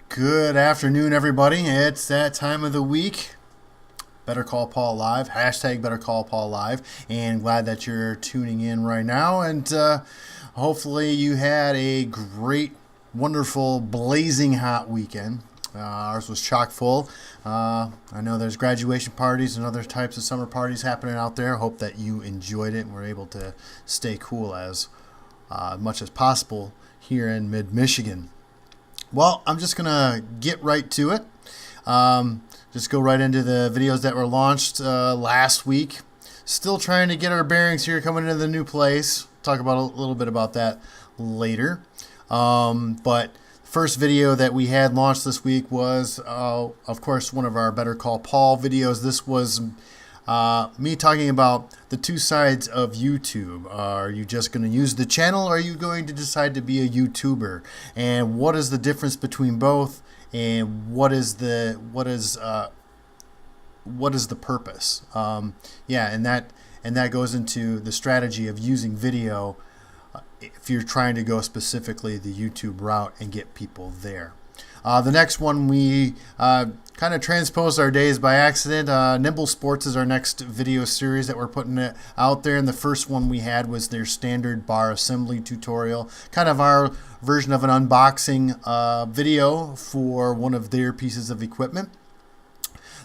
Good afternoon, everybody. It's that time of the week. Better Call Paul Live, hashtag Better Call Paul Live, and glad that you're tuning in right now. And hopefully you had a great, wonderful, blazing hot weekend. Ours was chock full. I know there's graduation parties and other types of summer parties happening out there. Hope that you enjoyed it and were able to stay cool as much as possible here in mid-Michigan. Well, I'm just going to get right to it. Just go right into the videos that were launched last week. Still trying to get our bearings here coming into the new place. Talk about a little bit about that later. But first video that we had launched this week was, of course, one of our Better Call Paul videos. This was me talking about the two sides of YouTube. Are you just going to use the channel, or are you going to decide to be a YouTuber? And what is the difference between both? And what is the purpose? And that goes into the strategy of using video if you're trying to go specifically the YouTube route and get people there. The next one, we kind of transposed our days by accident. Nimble Sports is our next video series that we're putting it out there. And the first one we had was their standard bar assembly tutorial, kind of our version of an unboxing video for one of their pieces of equipment.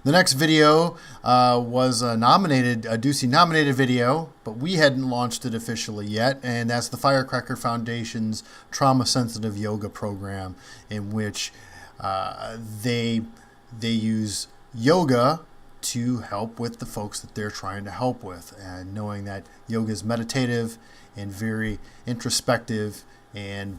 The next video was a Ducey nominated video, but we hadn't launched it officially yet, and that's the Firecracker Foundation's trauma sensitive yoga program, in which they use yoga to help with the folks that they're trying to help with, and knowing that yoga is meditative and very introspective and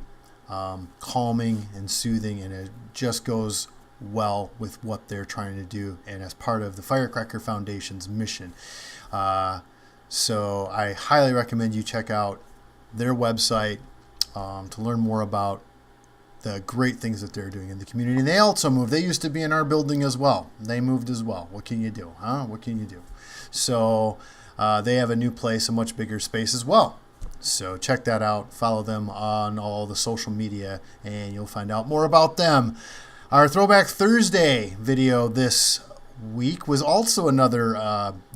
calming and soothing, and it just goes well with what they're trying to do and as part of the Firecracker Foundation's mission. So I highly recommend you check out their website to learn more about the great things that they're doing in the community. And they also moved. They used to be in our building as well. They moved as well. What can you do? What can you do? So they have a new place, a much bigger space as well. So check that out. Follow them on all the social media, and you'll find out more about them. Our Throwback Thursday video this week was also another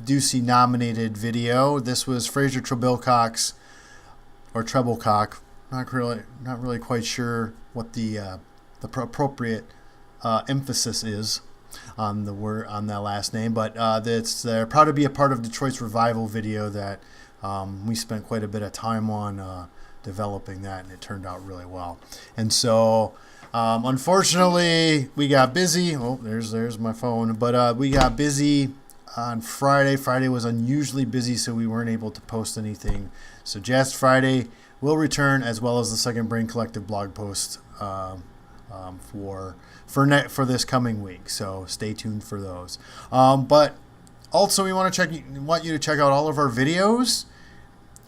Ducey nominated video. This was Fraser Treblecock's, or Treblecock. Not really quite sure what the appropriate emphasis is on the word, on that last name, but they're proud to be a part of Detroit's revival video that we spent quite a bit of time on developing that, and it turned out really well. And so unfortunately, we got busy. Oh, there's my phone. But we got busy on Friday. Friday was unusually busy, so we weren't able to post anything. So Just Friday will return, as well as the Second Brain Collective blog post for this coming week. So stay tuned for those. But also, we want you to check out all of our videos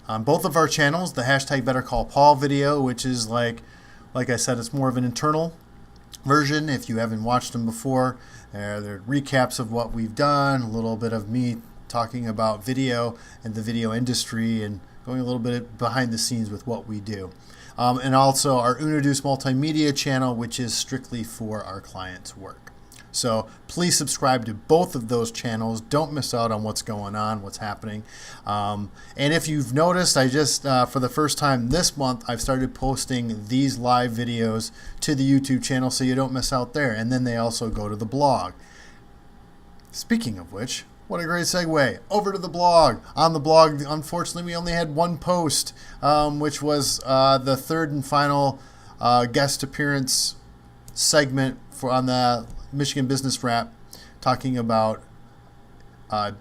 on both of our channels. The hashtag Better Call Paul video, which is like I said, it's more of an internal version. If you haven't watched them before, they're recaps of what we've done, a little bit of me talking about video and the video industry, and going a little bit behind the scenes with what we do. And also our Unaduce Multimedia channel, which is strictly for our clients' work. So please subscribe to both of those channels. Don't miss out on what's going on, what's happening. And if you've noticed, I just, for the first time this month, I've started posting these live videos to the YouTube channel so you don't miss out there. And then they also go to the blog. Speaking of which, what a great segue. Over to the blog. On the blog, unfortunately, we only had one post, which was the third and final guest appearance segment on the Michigan Business Wrap, talking about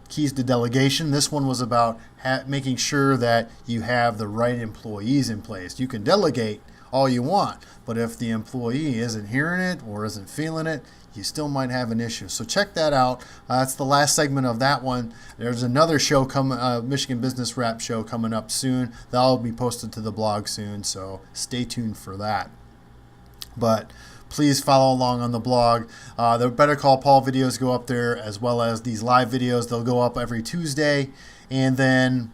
keys to delegation. This one was about making sure that you have the right employees in place. You can delegate all you want, but if the employee isn't hearing it or isn't feeling it, you still might have an issue. So check that out. That's the last segment of that one. There's another show Michigan Business Wrap show coming up soon. That'll be posted to the blog soon, so stay tuned for that. But please follow along on the blog. The Better Call Paul videos go up there, as well as these live videos. They'll go up every Tuesday, and then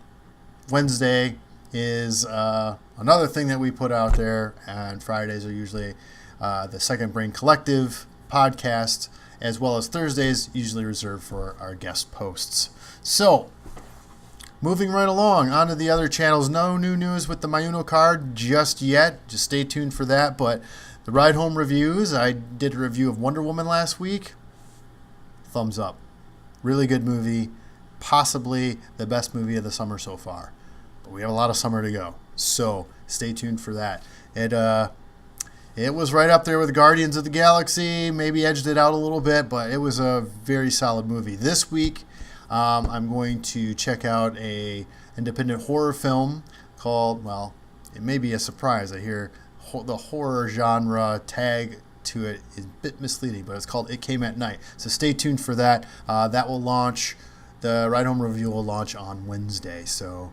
Wednesday is another thing that we put out there, and Fridays are usually the Second Brain Collective podcast, as well as Thursdays, usually reserved for our guest posts. So, moving right along, onto the other channels. No new news with the Mayuno card just yet. Just stay tuned for that. But the Ride Home Reviews, I did a review of Wonder Woman last week. Thumbs up. Really good movie. Possibly the best movie of the summer so far. But we have a lot of summer to go. So stay tuned for that. It was right up there with Guardians of the Galaxy. Maybe edged it out a little bit, but it was a very solid movie. This week, I'm going to check out a independent horror film called, well, it may be a surprise. I hear the horror genre tag to it is a bit misleading, but it's called It Came at Night. So stay tuned for that. That will launch. The Ride Home Review will launch on Wednesday. So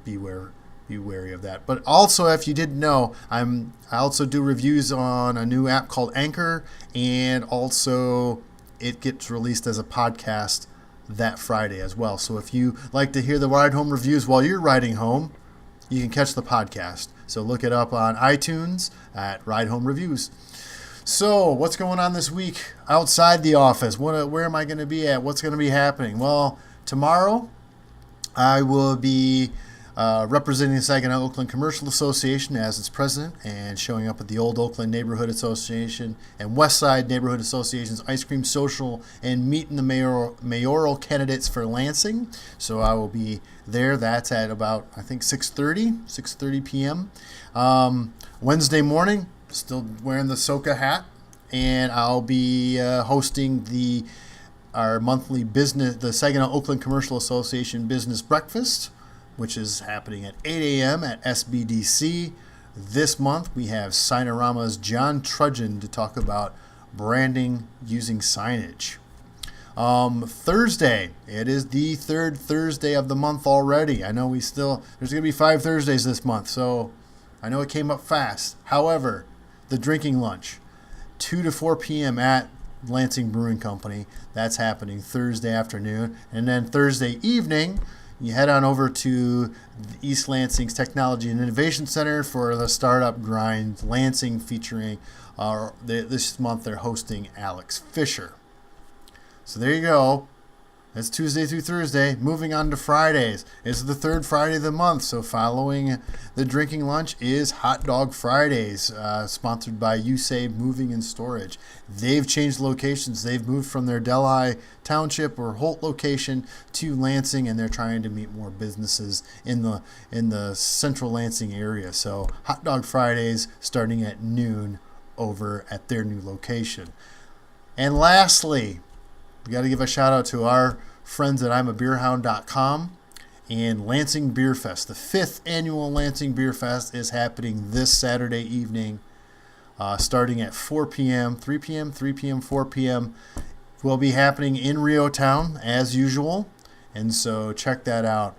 be wary of that. But also, if you didn't know, I also do reviews on a new app called Anchor, and also it gets released as a podcast that Friday as well. So if you like to hear the Ride Home Reviews while you're riding home, you can catch the podcast. So look it up on iTunes at Ride Home Reviews. So, what's going on this week outside the office? Where am I going to be at? What's going to be happening? Well, tomorrow I will be representing the Saginaw Oakland Commercial Association as its president and showing up at the Old Oakland Neighborhood Association and West Side Neighborhood Association's Ice Cream Social and meeting the mayoral candidates for Lansing. So I will be there. That's at about, I think, 6:30 p.m. Wednesday morning. Still wearing the Soca hat, and I'll be hosting our monthly the Saginaw Oakland Commercial Association Business Breakfast, which is happening at 8 a.m. at SBDC. This month we have Signarama's John Trudgeon to talk about branding using signage. Thursday, it is the third Thursday of the month already. I know there's going to be 5 Thursdays this month, so I know it came up fast. However, the drinking lunch, 2 to 4 p.m. at Lansing Brewing Company. That's happening Thursday afternoon. And then Thursday evening, you head on over to East Lansing's Technology and Innovation Center for the Startup Grind Lansing, featuring, this month they're hosting Alex Fisher. So there you go. That's Tuesday through Thursday. Moving on to Fridays. It's the third Friday of the month, so following the drinking lunch is Hot Dog Fridays, sponsored by USAID Moving and Storage. They've changed locations. They've moved from their Delhi Township or Holt location to Lansing, and they're trying to meet more businesses in the central Lansing area. So Hot Dog Fridays starting at noon over at their new location. And lastly, we got to give a shout out to our friends at I'mABeerHound.com and Lansing BeerFest. The 5th annual Lansing BeerFest is happening this Saturday evening, starting at 4 p.m., 3 p.m., 3 p.m., 4 p.m. Will be happening in Rio Town as usual, and so check that out.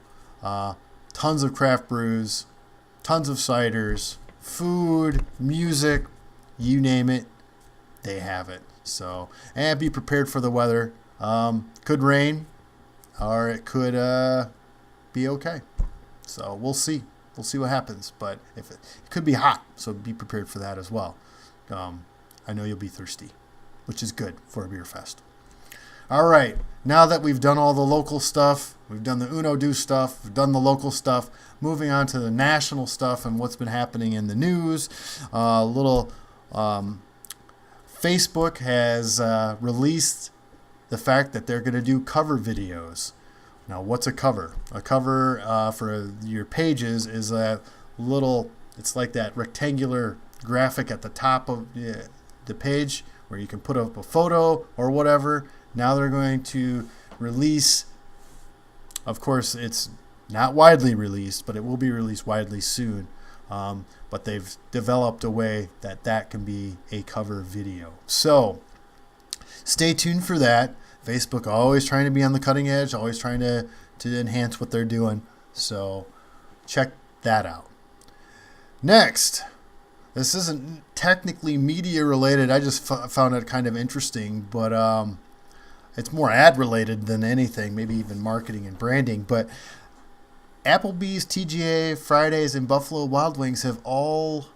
Tons of craft brews, tons of ciders, food, music, you name it, they have it. So, and be prepared for the weather. Could rain, or it could be okay. So we'll see. We'll see what happens. But it could be hot, so be prepared for that as well. I know you'll be thirsty, which is good for a beer fest. All right. Now that we've done all the local stuff, we've done the Uno Do stuff, we've done the local stuff, moving on to the national stuff and what's been happening in the news. Facebook has released the fact that they're going to do cover videos. Now, what's a cover? A cover for your pages is it's like that rectangular graphic at the top of the page where you can put up a photo or whatever. Now they're going to release, of course, it's not widely released, but it will be released widely soon. But they've developed a way that can be a cover video. So stay tuned for that. Facebook always trying to be on the cutting edge, always trying to enhance what they're doing. So check that out. Next, this isn't technically media related. I just found it kind of interesting, but it's more ad related than anything, maybe even marketing and branding. But Applebees, TGA, Fridays, and Buffalo Wild Wings have all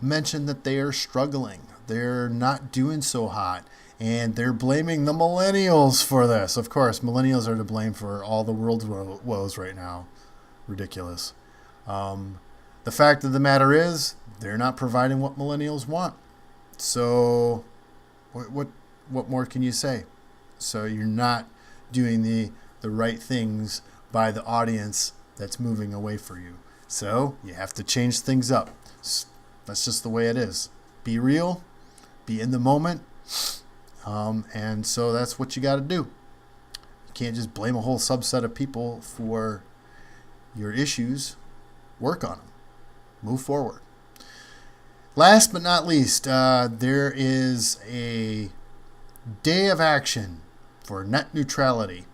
mentioned that they are struggling. They're not doing so hot. And they're blaming the millennials for this. Of course, millennials are to blame for all the world's woes right now. Ridiculous. The fact of the matter is, they're not providing what millennials want. So, what more can you say? So you're not doing the right things by the audience that's moving away from you. So you have to change things up. That's just the way it is. Be real. Be in the moment. And so that's what you got to do. You can't just blame a whole subset of people for your issues. Work on them. Move forward. Last but not least, there is a day of action for net neutrality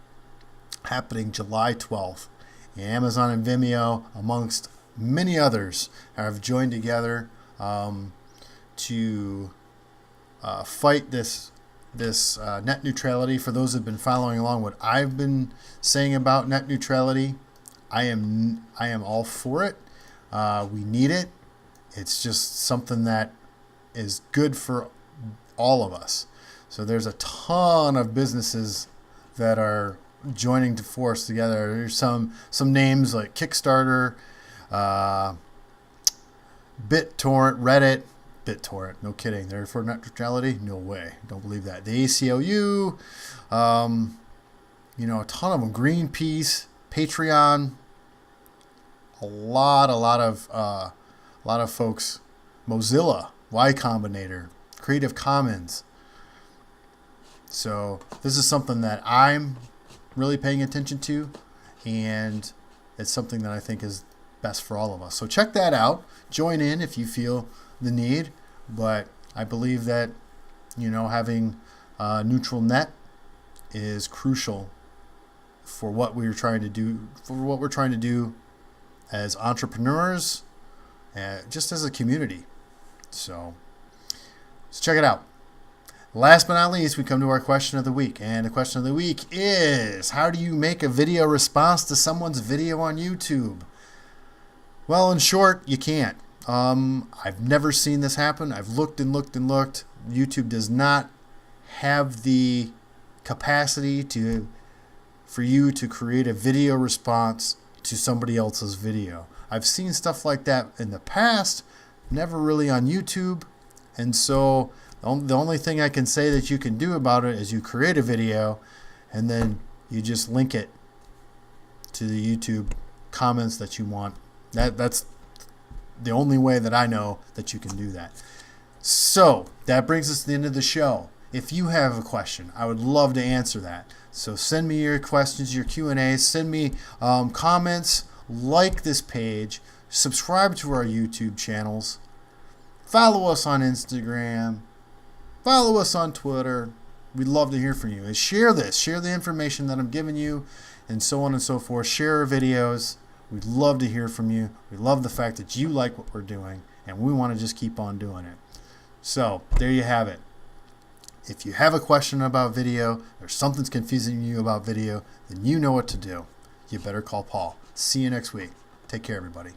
happening July 12th. Amazon and Vimeo, amongst many others, have joined together to fight this net neutrality. For those who have been following along what I've been saying about net neutrality, I am all for it. We need it. It's just something that is good for all of us. So there's a ton of businesses that are joining to force together. There's some names like Kickstarter, BitTorrent, Reddit. BitTorrent, no kidding. They're for net neutrality? No way. Don't believe that. The ACLU, a ton of them. Greenpeace, Patreon, a lot of folks. Mozilla, Y Combinator, Creative Commons. So this is something that I'm really paying attention to, and it's something that I think is best for all of us. So check that out. Join in if you feel the need, but I believe that having a neutral net is crucial for what we're trying to do as entrepreneurs, just as a community. So let's check it out. Last but not least, we come to our question of the week, and the question of the week is: how do you make a video response to someone's video on YouTube? Well, in short, you can't. I've never seen this happen. I've looked and looked and looked. YouTube does not have the capacity for you to create a video response to somebody else's video. I've seen stuff like that in the past, never really on YouTube. And so the only thing I can say that you can do about it is you create a video and then you just link it to the YouTube comments that you want. That's the only way that I know that you can do that. So that brings us to the end of the show. If you have a question, I would love to answer that. So send me your questions, your Q&As. Send me comments. Like this page. Subscribe to our YouTube channels. Follow us on Instagram. Follow us on Twitter. We'd love to hear from you. And share this. Share the information that I'm giving you, and so on and so forth. Share our videos. We'd love to hear from you. We love the fact that you like what we're doing, and we want to just keep on doing it. So there you have it. If you have a question about video, or something's confusing you about video, then you know what to do. You better call Paul. See you next week. Take care, everybody.